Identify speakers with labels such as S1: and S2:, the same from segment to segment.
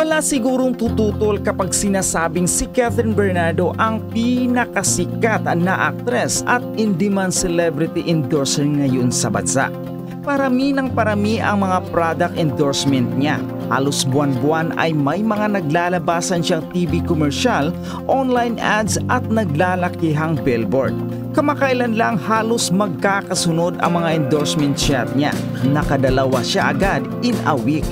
S1: Wala sigurong tututol kapag sinasabing si Catherine Bernardo ang pinakasikat na aktres at in-demand celebrity endorser ngayon sa bansa. Parami ng parami ang mga product endorsement niya. Halos buwan-buwan ay may mga naglalabasan siyang TV commercial, online ads at naglalakihang billboard. Kamakailan lang halos magkakasunod ang mga endorsement shot niya. Nakadalawa siya agad in a week.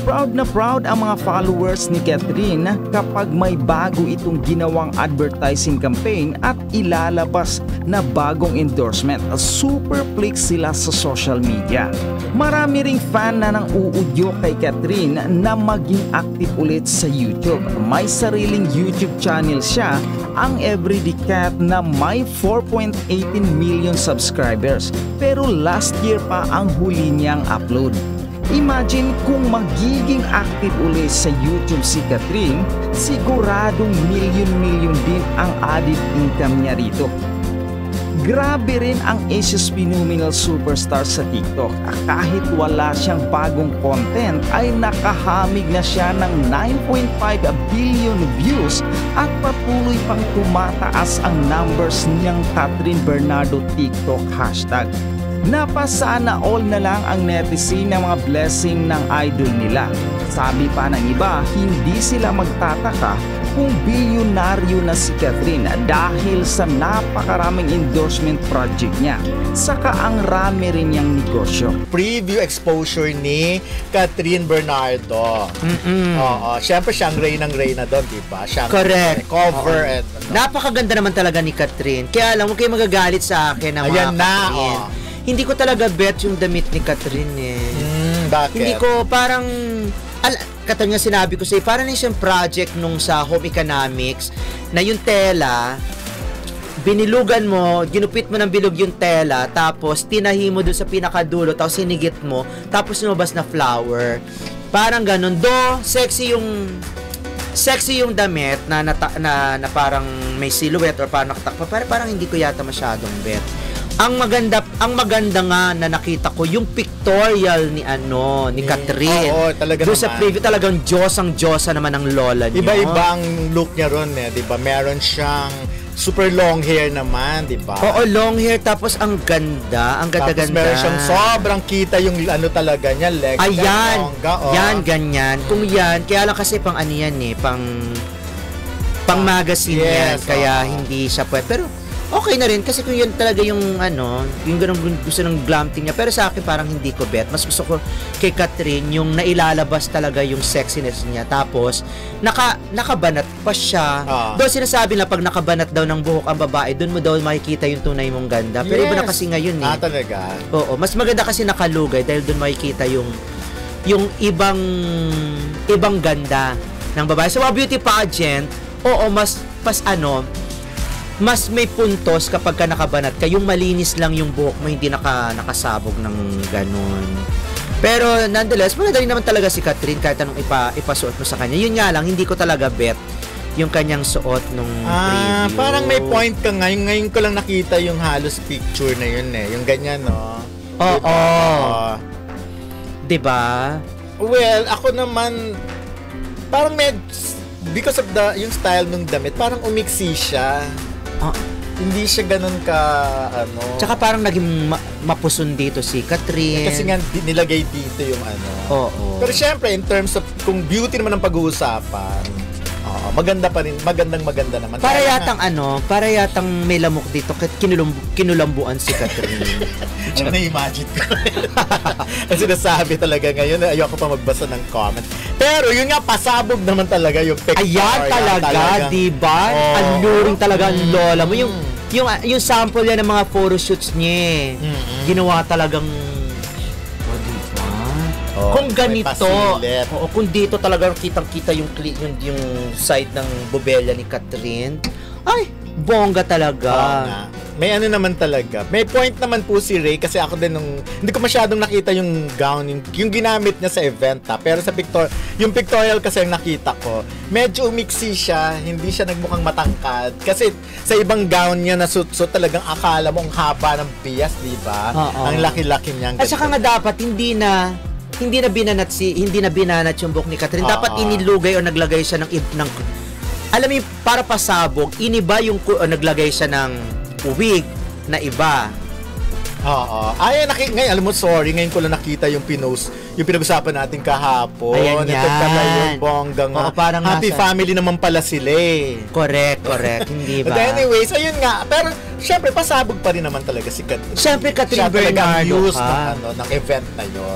S1: Proud na proud ang mga followers ni Catherine kapag may bago itong ginawang advertising campaign at ilalabas na bagong endorsement. Super flex sila sa social media. Marami ring fan na nang uudyo kay Catherine na maging active ulit sa YouTube. May sariling YouTube channel siya, ang Everyday Cat, na may 4.18 million subscribers. Pero last year pa ang huli niyang upload. Imagine kung magiging active ulit sa YouTube si Catherine, siguradong milyon-milyon din ang added income niya rito. Grabe rin ang Asia's phenomenal superstar sa TikTok. Kahit wala siyang bagong content ay nakahamig na siya ng 9.5 billion views at patuloy pang tumataas ang numbers niyang Catherine Bernardo TikTok hashtag. Napasana all na lang ang netizen ng mga blessing ng idol nila. Sabi pa ng iba, hindi sila magtataka kung bilyonaryo na si Catherine dahil sa napakaraming endorsement project niya. Saka ang rami rin niyang negosyo.
S2: Preview exposure ni Catherine Bernardo. Oo, syempre siyang Reyna doon, di ba? Siyang
S3: correct.
S2: Cover and
S3: napakaganda naman talaga ni Catherine. Kaya alam mo, kayo magagalit sa akin na mga Catherine. Hindi ko talaga bet yung damit ni Catherine eh.
S2: Bakit?
S3: Hindi ko parang katanya sinabi ko sa'yo, parang siyang project nung sa home economics na yung tela, binilugan mo, ginupit mo ng bilog yung tela, tapos tinahi mo doon sa pinakadulo, tapos sinigit mo, tapos lumabas na flower. Parang ganun. Sexy yung damit na parang may silhouette or parang nakatakpa. Parang hindi ko yata masyadong bet. Ang maganda nga na nakita ko yung pictorial ni Catherine.
S2: Oo, talaga
S3: doon sa preview talagang Diyosang-Diyosa naman ang lola niyo.
S2: Iba-ibang look niya ron eh, 'di ba? Meron siyang super long hair naman, 'di ba?
S3: Oo, long hair tapos ang ganda, ang ganda-ganda.
S2: Tapos meron siyang sobrang kita yung talaga niya, legs.
S3: Ayan, yan, ganyan. Kung yan, kaya lang kasi pang yan eh, pang magazine yan, kaya hindi siya pwede. Pero okay na rin kasi kung yun talaga yung yung ganun gusto ng glam team niya. Pero sa akin parang hindi ko bet. Mas gusto ko kay Catherine yung nailalabas talaga yung sexiness niya. Tapos nakabanat pa siya. Doon sinasabi na pag nakabanat daw ng buhok ang babae, doon mo daw makikita yung tunay mong ganda. Pero iba na kasi ngayon eh.
S2: Talaga?
S3: Oo, mas maganda kasi nakalugay dahil doon makikita yung ibang ganda ng babae. So, beauty pageant, oo, mas may puntos kapag ka nakabanat ka. Yung malinis lang yung buhok mo, hindi nakasabog ng ganun. Pero nonetheless, maganda rin naman talaga si Catherine kahit anong ipasuot mo sa kanya. Yun nga lang, hindi ko talaga bet yung kanyang suot nung preview.
S2: Parang may point ka nga. Ngayon ko lang nakita yung halos picture na yun eh. Yung ganyan, no?
S3: Oo. Diba?
S2: Well, ako naman, parang because of yung style ng damit, parang umiksi siya. Hindi siya ganun ka
S3: Tsaka parang naging mapuson dito si Catherine.
S2: Kasi nga nilagay dito yung
S3: Oo.
S2: Pero syempre in terms of kung beauty naman ang pag-uusapan, maganda pa rin, maganda naman.
S3: Para yatang may lamok dito kinulambuan si Catherine.
S2: Na-imagine ko. Kasi nasabi talaga ngayon na ayoko pa magbasa ng comment. Pero yun nga, pasabog naman talaga yung picture.
S3: Ayan talaga, diba? Alluring talaga ang lola mo. Yung sample yan ng mga photoshoots niya. Ginawa talagang kung ganito, kung dito talaga kitang-kita yung side ng bobelya ni Catherine, ay, bongga talaga.
S2: May naman talaga. May point naman po si Ray kasi ako din hindi ko masyadong nakita yung gown, yung ginamit niya sa event pero sa yung pictorial kasi ang nakita ko, medyo umiksi siya, hindi siya nagmukhang matangkad. Kasi sa ibang gown niya na suit talagang akala mo ang haba ng bias, di ba? Ang laki-laki niya.
S3: At saka nga dapat hindi na hindi na binanat yung buhok ni Catherine. Dapat inilugay o naglagay siya ng alam mo yung para pasabog, iniba yung o naglagay siya ng wig na iba.
S2: Oo. Ay, ngayon, alam mo, sorry, ngayon ko lang nakita yung pinost, yung pinag-usapan natin kahapon.
S3: Ayan yan.
S2: Ito pala yung bonggang
S3: Oo, parang
S2: happy family naman pala sila eh.
S3: Correct. Hindi ba?
S2: But anyways, ayun nga. Pero, syempre, pasabog pa rin naman talaga si Catherine.
S3: Syempre, Catherine
S2: siya talaga ang
S3: Bernardo
S2: muse
S3: ka.
S2: ng event na yun.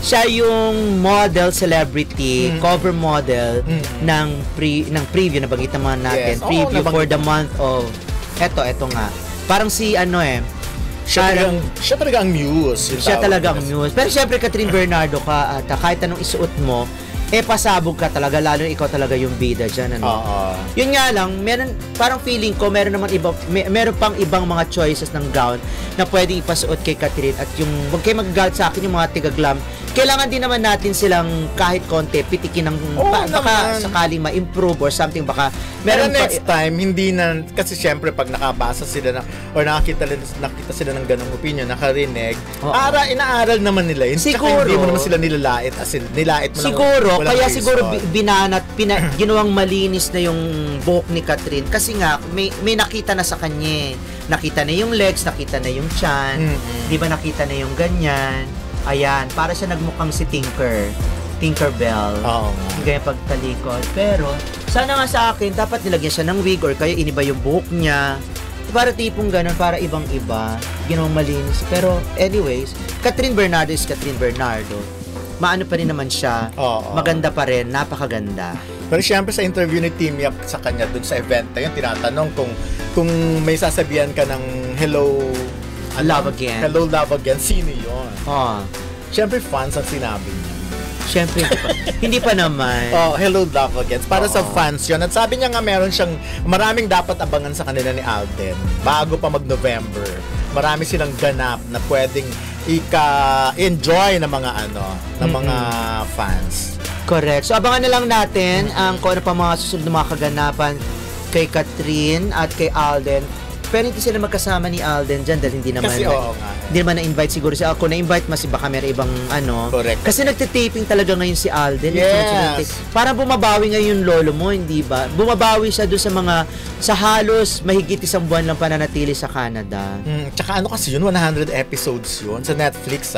S3: Siya yung model celebrity, cover model ng preview na banggit naman natin.
S2: Yes.
S3: Preview for the month of eto nga. Parang si
S2: siya talaga ang muse.
S3: Siya talaga ang muse. Pero syempre, Catherine Bernardo ka at kahit anong isuot mo, pasabog ka talaga, lalo na ikaw talaga yung bida dyan, ano? Yun nga lang, parang feeling ko, meron pang ibang mga choices ng gown na pwedeng ipasuot kay Catherine at yung, wag kayo magagalit sa akin yung mga tiga-glam, kailangan din naman natin silang kahit konti pitikin ng baka sakaling ma-improve or something, baka
S2: pero next time hindi na, kasi syempre pag nakabasa sila or nakita sila ng ganong opinion, nakarinig, inaaral naman nila yun.
S3: Siguro
S2: hindi mo naman sila nilalait, nilait mo
S3: siguro
S2: lang,
S3: kaya siguro ginawang malinis na yung buhok ni Catherine kasi nga may nakita na sa kanya, nakita na yung legs, nakita na yung chan, di ba, nakita na yung ganyan. Ayan, para siya nagmukhang si Tinkerbell.
S2: Oo.
S3: Ganyan pagtalikod. Pero, sana nga sa akin, dapat nilagyan siya ng wig or kaya iniba yung buhok niya. Para tipong ganun, para ibang-iba. Ginawang malinis. Pero, anyways, Catherine Bernardo is Catherine Bernardo. Maano pa rin naman siya. Maganda pa rin. Napakaganda.
S2: Pero syempre sa interview ni Team Yap sa kanya dun sa event na yun, tinatanong kung may sasabihan ka ng hello,
S3: love again.
S2: Hello, love again. Sino yun?
S3: Siyempre,
S2: fans ang sinabi niya.
S3: Siyempre, hindi pa naman.
S2: Hello, love again. Para sa fans yun. At sabi niya nga meron siyang, maraming dapat abangan sa kanila ni Alden. Bago pa mag-November. Marami silang ganap na pwedeng enjoy ng mga mga fans.
S3: Correct. So, abangan na lang natin kung ano pa mga susunod na mga kaganapan kay Catherine at kay Alden. Pero hindi sila magkasama ni Alden dyan dahil hindi naman hindi naman na-invite siguro siya. Ako na-invite mas baka may ibang
S2: Correct.
S3: Kasi nagtitaping talaga ngayon si Alden.
S2: Yes.
S3: Parang bumabawi ngayon yung lolo mo, hindi ba? Bumabawi siya doon sa halos mahigit isang buwan lang pananatili sa Canada.
S2: Tsaka kasi yun, 100 episodes yun sa Netflix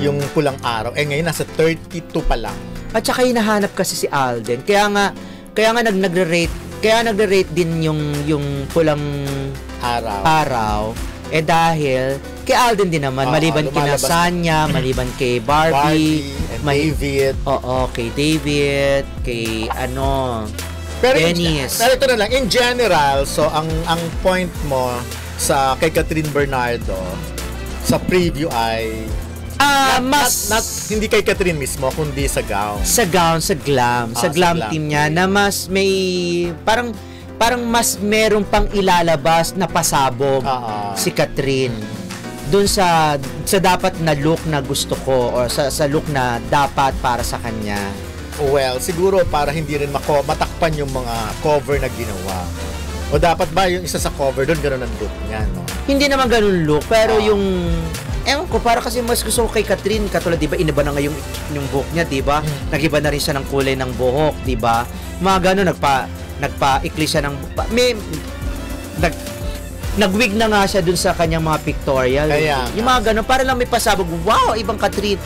S2: yung Pulang Araw. Ngayon nasa 32 pa lang.
S3: At saka hinahanap kasi si Alden. Kaya nga nagre-rate din yung Pulang Araw. Dahil kay Alden din naman, maliban kina Sanya, maliban kay Barbie
S2: David.
S3: Kay David, kay Dennis.
S2: Pero ito na lang, in general, so ang point mo kay Catherine Bernardo sa preview ay hindi kay Catherine mismo, kundi sa gown. Sa
S3: glam team niya na mas may parang mas merong pang ilalabas na pasabog si Catherine dun sa dapat na look na gusto ko or sa look na dapat para sa kanya.
S2: Well, siguro para hindi rin matakpan yung mga cover na ginawa. O dapat ba yung isa sa cover doon gano'n ang look niya, no?
S3: Hindi naman gano'n look, pero ewan ko, para kasi mas gusto ko kay Catherine, katulad, di ba, iniba na nga yung buhok niya, di ba? Nagiba na rin siya ng kulay ng buhok, di ba? Mga gano'n, nagpa-ikli siya ng nag-wig na nga siya dun sa kanyang mga pictorial. Yung mga gano'n, para lang may pasabog, wow, ibang Catherine.